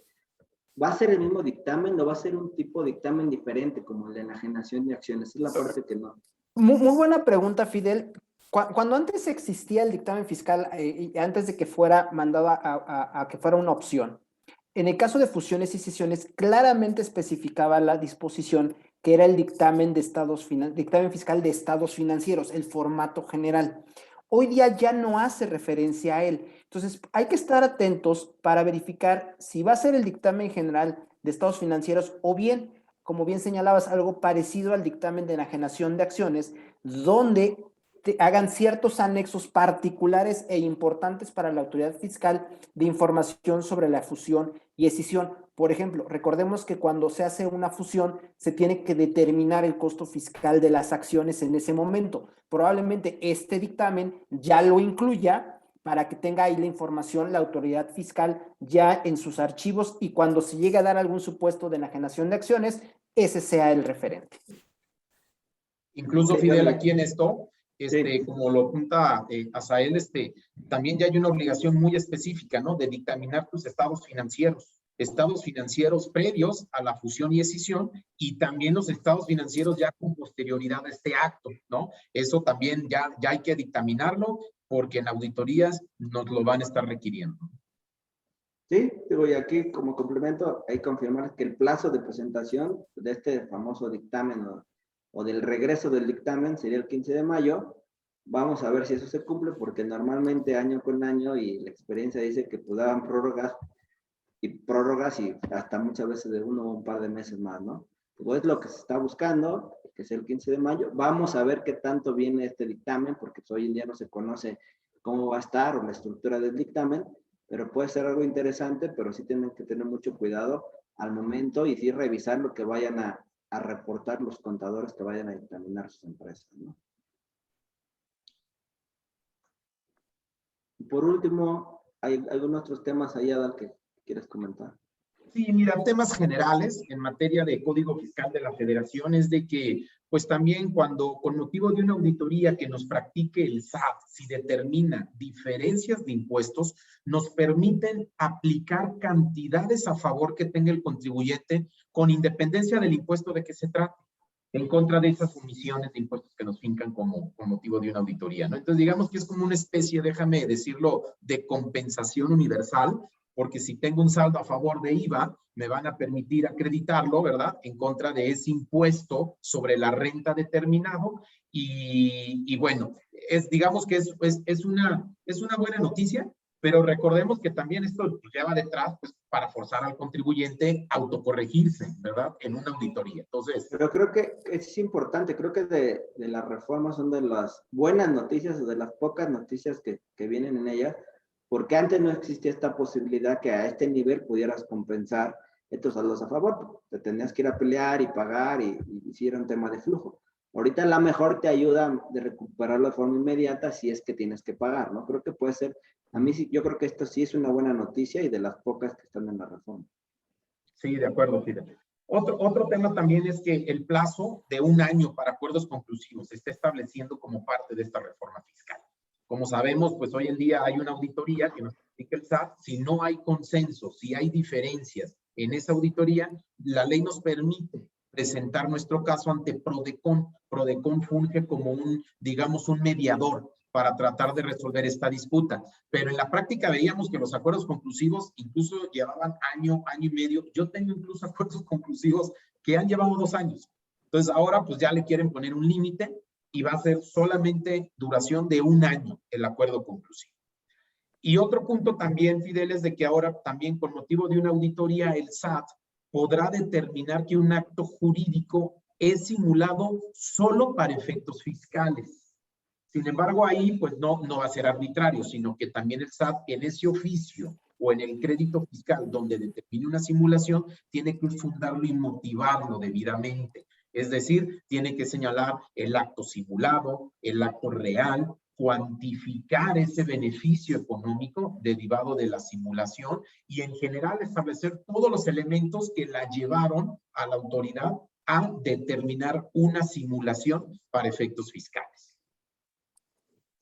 va a ser el mismo dictamen o va a ser un tipo de dictamen diferente como el de enajenación de acciones. Esa es la parte que no. Muy buena pregunta, Fidel. Cuando antes existía el dictamen fiscal, antes de que fuera mandado a que fuera una opción, en el caso de fusiones y escisiones, claramente especificaba la disposición que era el dictamen dictamen fiscal de estados financieros, el formato general. Hoy día ya no hace referencia a él. Entonces, hay que estar atentos para verificar si va a ser el dictamen general de estados financieros o bien, como bien señalabas, algo parecido al dictamen de enajenación de acciones, donde hagan ciertos anexos particulares e importantes para la autoridad fiscal de información sobre la fusión y escisión. Por ejemplo, recordemos que cuando se hace una fusión se tiene que determinar el costo fiscal de las acciones en ese momento. Probablemente este dictamen ya lo incluya para que tenga ahí la información la autoridad fiscal ya en sus archivos y cuando se llegue a dar algún supuesto de enajenación de acciones, ese sea el referente. Incluso, Fidel, aquí en esto, como lo apunta Asael, también ya hay una obligación muy específica, ¿no? De dictaminar tus estados financieros previos a la fusión y escisión y también los estados financieros ya con posterioridad a este acto, ¿no? Eso también ya hay que dictaminarlo porque en auditorías nos lo van a estar requiriendo. Sí, digo, y aquí como complemento hay que confirmar que el plazo de presentación de este famoso dictamen o del regreso del dictamen sería el 15 de mayo. Vamos a ver si eso se cumple, porque normalmente año con año y la experiencia dice que pues daban prórrogas y hasta muchas veces de uno o un par de meses más, ¿no? Pues es lo que se está buscando, que es el 15 de mayo. Vamos a ver qué tanto viene este dictamen, porque pues hoy en día no se conoce cómo va a estar o la estructura del dictamen, pero puede ser algo interesante, pero sí tienen que tener mucho cuidado al momento y sí revisar lo que vayan a reportar los contadores que vayan a dictaminar sus empresas, ¿no? Y por último, ¿hay algunos otros temas ahí, Adal, que quieres comentar? Sí, mira, temas generales en materia de Código Fiscal de la Federación es de que, pues también cuando, con motivo de una auditoría que nos practique el SAT, si determina diferencias de impuestos, nos permiten aplicar cantidades a favor que tenga el contribuyente con independencia del impuesto de que se trate, en contra de esas omisiones de impuestos que nos fincan con motivo de una auditoría, ¿no? Entonces, digamos que es como una especie, déjame decirlo, de compensación universal, porque si tengo un saldo a favor de IVA, me van a permitir acreditarlo, ¿verdad? En contra de ese impuesto sobre la renta determinado. Y bueno, digamos que es una buena noticia, pero recordemos que también esto lleva detrás, pues, para forzar al contribuyente a autocorregirse, ¿verdad? En una auditoría. Entonces. Pero creo que es importante, creo que de las reformas son de las buenas noticias o de las pocas noticias que vienen en ellas, porque antes no existía esta posibilidad que a este nivel pudieras compensar estos saldos a favor. Te tenías que ir a pelear y pagar y era un tema de flujo. Ahorita a lo mejor te ayuda de recuperarlo de forma inmediata si es que tienes que pagar, ¿no? Creo que puede ser, a mí sí, yo creo que esto sí es una buena noticia y de las pocas que están en la reforma. Sí, de acuerdo, Fidel. Otro tema también es que el plazo de 1 año para acuerdos conclusivos se está estableciendo como parte de esta reforma fiscal. Como sabemos, pues hoy en día hay una auditoría que nos explica el SAT. Si no hay consenso, si hay diferencias en esa auditoría, la ley nos permite presentar nuestro caso ante PRODECON. PRODECON funge como digamos, un mediador para tratar de resolver esta disputa. Pero en la práctica veíamos que los acuerdos conclusivos incluso llevaban año y medio. Yo tengo incluso acuerdos conclusivos que han llevado 2 años. Entonces ahora pues ya le quieren poner un límite y va a ser solamente duración de 1 año el acuerdo conclusivo. Y otro punto también, Fidel, es de que ahora también con motivo de una auditoría el SAT podrá determinar que un acto jurídico es simulado solo para efectos fiscales. Sin embargo, ahí pues no va a ser arbitrario, sino que también el SAT en ese oficio o en el crédito fiscal, donde determine una simulación, tiene que fundarlo y motivarlo debidamente. Es decir, tiene que señalar el acto simulado, el acto real, cuantificar ese beneficio económico derivado de la simulación y en general establecer todos los elementos que la llevaron a la autoridad a determinar una simulación para efectos fiscales.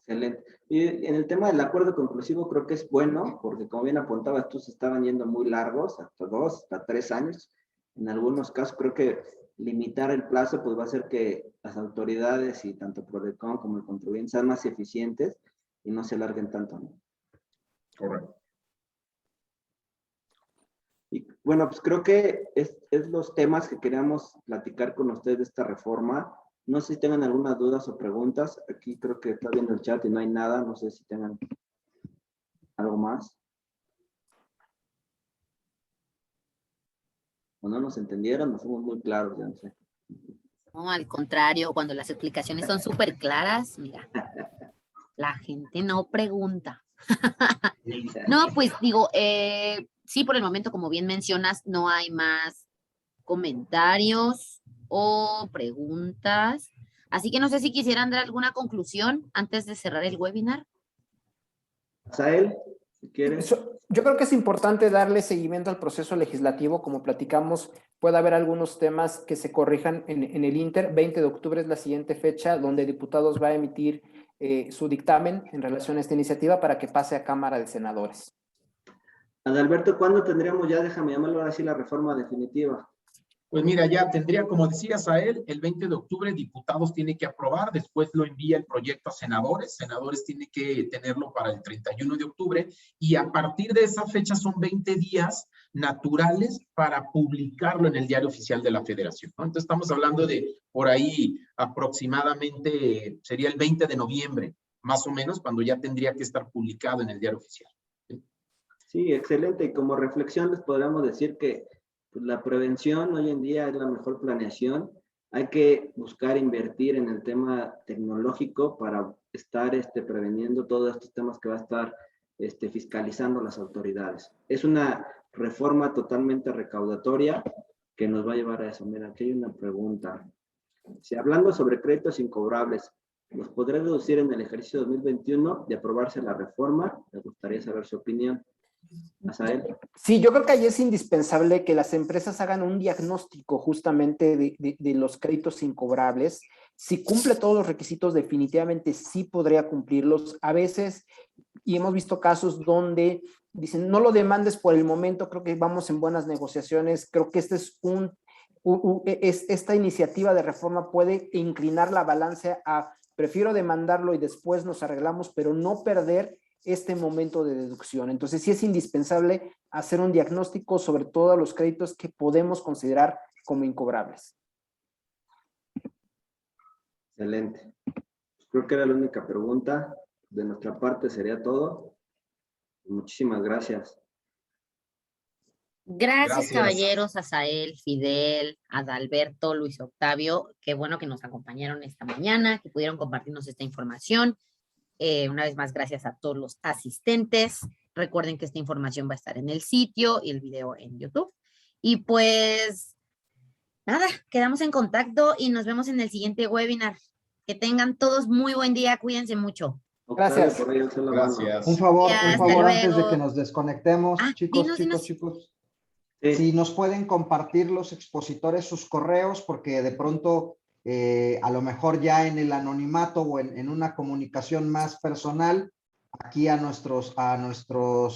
Excelente. Y en el tema del acuerdo conclusivo creo que es bueno, porque como bien apuntabas, tú se estaban yendo muy largos, hasta 2, hasta 3 años. En algunos casos creo que limitar el plazo pues va a hacer que las autoridades y tanto Prodecon como el contribuyente sean más eficientes y no se alarguen tanto, ¿no? Correcto. Y bueno, pues creo que es los temas que queríamos platicar con ustedes de esta reforma. No sé si tengan algunas dudas o preguntas. Aquí creo que está viendo el chat y no hay nada. No sé si tengan algo más. O no nos entendieron, nos fuimos muy claros, ya no sé. No, al contrario, cuando las explicaciones son súper claras, mira, la gente no pregunta. No, pues digo, sí, por el momento, como bien mencionas, no hay más comentarios o preguntas. Así que no sé si quisieran dar alguna conclusión antes de cerrar el webinar. Sael, si quieres. Yo creo que es importante darle seguimiento al proceso legislativo. Como platicamos, puede haber algunos temas que se corrijan en el Inter. 20 de octubre es la siguiente fecha donde diputados va a emitir su dictamen en relación a esta iniciativa para que pase a Cámara de Senadores. Adalberto, ¿cuándo tendríamos ya, déjame llamarlo ahora sí, la reforma definitiva? Pues mira, ya tendría, como decías a él, el 20 de octubre diputados tiene que aprobar, después lo envía el proyecto a senadores tienen que tenerlo para el 31 de octubre y a partir de esa fecha son 20 días naturales para publicarlo en el Diario Oficial de la Federación, ¿no? Entonces estamos hablando de por ahí aproximadamente, sería el 20 de noviembre, más o menos, cuando ya tendría que estar publicado en el Diario Oficial. Sí, excelente. Y como reflexión les podríamos decir que pues, la prevención hoy en día es la mejor planeación. Hay que buscar invertir en el tema tecnológico para estar preveniendo todos estos temas que va a estar fiscalizando las autoridades. Es una reforma totalmente recaudatoria que nos va a llevar a eso. Mira, aquí hay una pregunta. Si hablando sobre créditos incobrables, ¿los podré deducir en el ejercicio 2021 de aprobarse la reforma? Me gustaría saber su opinión. Asael. Sí, yo creo que ahí es indispensable que las empresas hagan un diagnóstico justamente de los créditos incobrables. Si cumple todos los requisitos, definitivamente sí podría cumplirlos. A veces, y hemos visto casos donde dicen, no lo demandes por el momento, creo que vamos en buenas negociaciones, creo que esta iniciativa de reforma puede inclinar la balanza a prefiero demandarlo y después nos arreglamos, pero no perder este momento de deducción. Entonces sí es indispensable hacer un diagnóstico sobre todos los créditos que podemos considerar como incobrables. Excelente. Creo que era la única pregunta. De nuestra parte sería todo. Muchísimas gracias. Gracias, caballeros, Asael, Fidel, Adalberto, Luis Octavio. Qué bueno que nos acompañaron esta mañana, que pudieron compartirnos esta información. Una vez más, gracias a todos los asistentes. Recuerden que esta información va a estar en el sitio y el video en YouTube. Y pues, nada, quedamos en contacto y nos vemos en el siguiente webinar. Que tengan todos muy buen día, cuídense mucho. Gracias. Por ahí, Gracias. Un favor, Ya, hasta antes de luego. que nos desconectemos, chicos. Sí. Si nos pueden compartir los expositores sus correos, porque de pronto a lo mejor ya en el anonimato o en una comunicación más personal, aquí a nuestros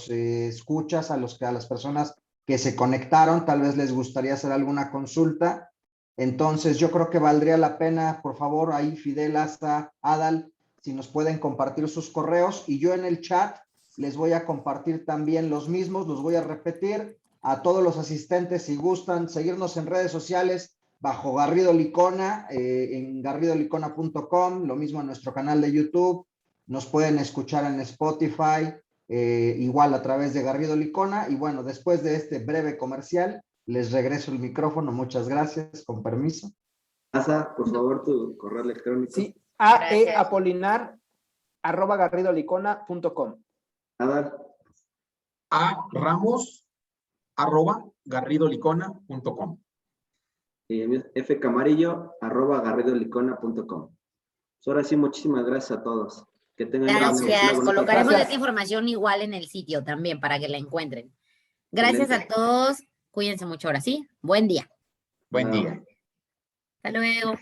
escuchas, a las personas que se conectaron, tal vez les gustaría hacer alguna consulta. Entonces yo creo que valdría la pena, por favor, ahí Fidel, hasta Adal, si nos pueden compartir sus correos, y yo en el chat les voy a compartir también los mismos, los voy a repetir. A todos los asistentes, si gustan seguirnos en redes sociales bajo Garrido Licona, en garridolicona.com, lo mismo en nuestro canal de YouTube, nos pueden escuchar en Spotify, igual a través de Garrido Licona. Y bueno, después de este breve comercial, les regreso el micrófono. Muchas gracias, con permiso. Asa, por favor, tu correo electrónico. Sí, aeapolinar@garridolicona.com. Adal. a ramos@garridolicona.com. fcamarillo@garridolicona.com. Ahora sí, muchísimas gracias a todos. Que tengan una Gracias. bonita Colocaremos tarde. esta información igual en el sitio también para que la encuentren. Gracias a Excelente. todos. Cuídense mucho ahora sí. Buen día. Buen Chao. día. Hasta luego.